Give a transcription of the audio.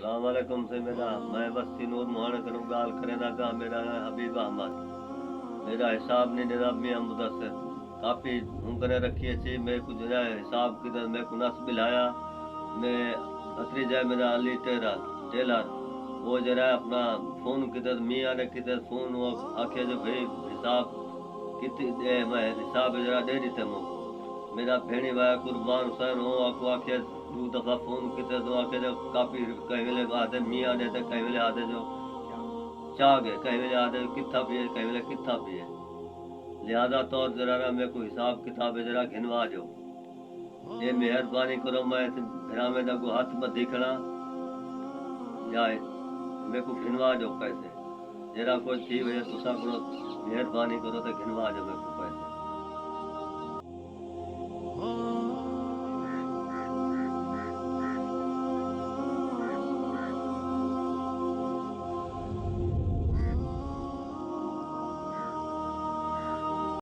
السلام علیکم سے میرا میں بستی نور موہن کروں گال کرے دا گا میرا حبیب احمد میرا حساب نہیں دینا میاں مدثر کافی ہوں کرے رکھی اچھی میں کو جو ہے حساب کدھر میں کو نس بلایا میں اصلی جائے میرا علی ٹیلر وہ جرا اپنا فون کدھر میاں نے کدھر فون وہ آخیا جو بھائی حساب کتنی دے میں حساب جرا دے دیتے مو میرا بھیڑی وایا قربان حسین ہو آپ آخیا دو دفعہ فون کیتے تو آخیا جو کافی کہیں ویلے آدھے میاں نے کہیں ویلے آدھے جو چاہ گئے کہیں ویلے آدھے کتھا پیے کہیں ویلے کتھا پیے لہذا طور ذرا میرے کو حساب کتاب ذرا گھنوا جو یہ مہربانی کرو میں گھر میں کو ہاتھ بدھی کھڑا یا میرے کو گھنوا جو پیسے جرا کوئی تھی وجہ تسا کرو مہربانی کرو تو گھنوا جو میرے کو